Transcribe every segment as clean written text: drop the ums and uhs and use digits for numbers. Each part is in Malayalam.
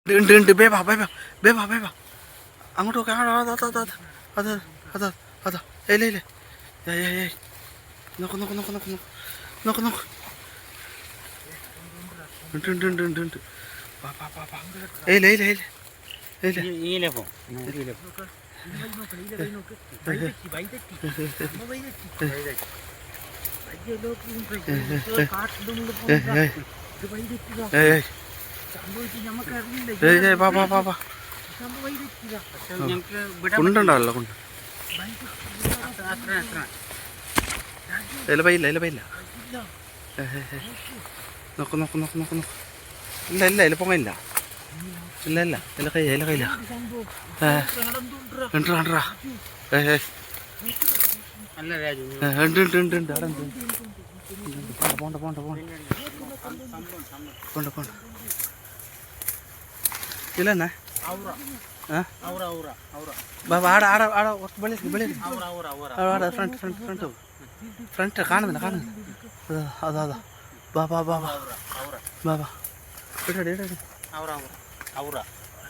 ഉണ്ട് ഉണ്ട് ബേബാ ബേബാ ബേബാ ബേബാ അങ്ങോട്ട് നോക്കാം അതാ അതാ അതാ ഇല്ല ഇല്ല ഏയ് നോക്ക് നോക്ക് നോക്ക് നോക്ക് നോക്ക് നോക്ക് ഉണ്ട് ഉണ്ട് ഉണ്ട് ഉണ്ട് ഉണ്ട് വാ വാ വാ വാ ഇല്ല ഇല്ല ഇല്ല ഇല്ല കൊണ്ടുണ്ടാവല്ലോ കൊണ്ട് ഇല പൈല്ല ഇല പൈല്ല നോക്ക് നോക്ക് നോക്ക് നോക്ക് നോക്ക് ഇല്ല ഇല്ല ഇല പൊങ്ങയില്ല ഇല്ല ഇല്ല ഇല കൈ ഇല കയ്യില്ല കണ്ടാ ഉണ്ട് ഉണ്ട് ഉണ്ട് ഉണ്ട് അവിടെ ഉണ്ട് പോണ്ട പോണ്ട പോണ്ട പോണ്ട പോണ്ട ഇല്ല എന്നാ ആടെ ആടെ ആടെ കുറച്ച് വെളി ആടെ ഫ്രണ്ട് ഫ്രണ്ട് ഫ്രണ്ട് ഫ്രണ്ട് കാണുന്നില്ല കാണുന്നില്ല അതാ അതാ ബാ ബാ ബാ ബാ ബാ ബാ ഇടടി ഇടടി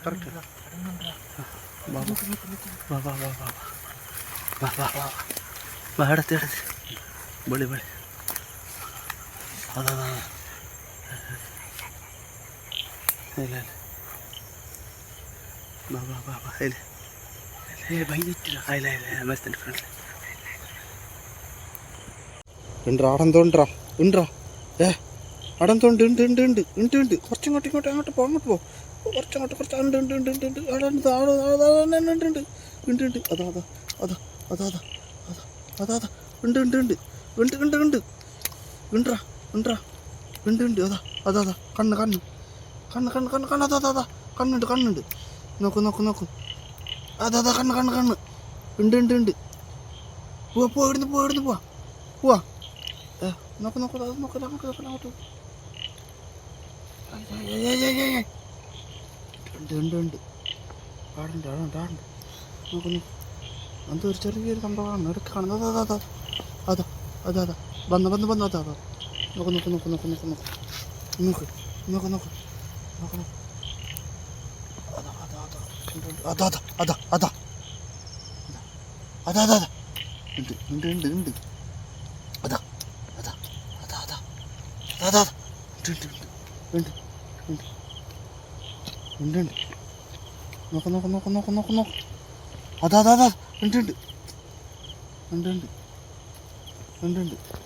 കറക്റ്റ് ബാ ബാ ബാ ബാ ബാ ബാ ബാ ബാ ബാ എടുത്ത് വെളി വെളി അതാ അതാ ഇല്ല ഇല്ല ബാ ബാ ബാ ബാ ഇല്ല ഭയങ്കര ഇല്ല ഇല്ല മസ്തിൻ്റെ ഫ്രണ്ടിൽ ഉണ്ടാ അടന്തോണ്ടാ ഉണ്ടാ അടന്തോണ്ട് ഉണ്ട് ഉണ്ട് ഉണ്ട് ഉണ്ട് ഉണ്ട് കുറച്ചിങ്ങോട്ട് ഇങ്ങോട്ട് അങ്ങോട്ട് പോ കുറച്ചങ്ങോട്ട് കുറച്ച് ഉണ്ട് ഉണ്ട് ഉണ്ട് ഉണ്ട് ഉണ്ട് അവിടെ ഉണ്ട് ഉണ്ട് ഉണ്ട് ഉണ്ട് ഉണ്ട് അതാ അതാ അതാ അതാ അതാ അതാ അതാ ഉണ്ട് ഉണ്ട് ഉണ്ട് ഉണ്ട് ഉണ്ട് ഉണ്ട് ഉണ്ടാ ഉണ്ടാ ഉണ്ട് ഉണ്ട് അതാ അതാ അതാ കണ്ണ് കണ്ണ് കണ്ണ് കണ്ണ് കണ്ണ് കണ്ണ് അതാ അതാ കണ്ണുണ്ട് കണ്ണുണ്ട് നോക്ക് നോക്ക് നോക്ക് അതാ അതാ കണ്ണ് കണ്ണ് കണ്ണ് ഉണ്ട് ഉണ്ട് ഉണ്ട് പോവാ ഇവിടുന്ന് പോവാ നോക്ക് നോക്ക് അത് നോക്ക് അങ്ങോട്ട് നോക്കണം അങ്ങോട്ട് ഉണ്ട് ഉണ്ട് ആടുണ്ട് ആടുണ്ട് ആടുണ്ട് നോക്ക് നോക്ക് എന്തോ ഒരു ചെറിയൊരു സംഭവമാണ് ഇടയ്ക്ക് കാണുന്നത് അതാ അതാ അതാ അതാ അതാ വന്ന് അതാ അതാ നോക്ക് നോക്ക് നോക്ക് നോക്ക് നോക്ക് നോക്ക് നോക്ക് നോക്ക് നോക്ക് നോക്ക് നോക്ക് അതാ അതാ അതാ അതാ അതാ അതാ അതാ അതാ ഉണ്ട് ഉണ്ട് ഉണ്ട് ഉണ്ട് അതാ അതാ അതാ അതാ അതാ അതാ ഉണ്ട് ഉണ്ട് ഉണ്ട് ഉണ്ട് ഉണ്ട് നോക്ക് നോക്ക് നോക്ക് നോക്ക് നോക്ക് നോക്ക് അതാ അതാ അതാ ഉണ്ട് ഉണ്ട് ഉണ്ട് ഉണ്ട് ഉണ്ട് ഉണ്ട്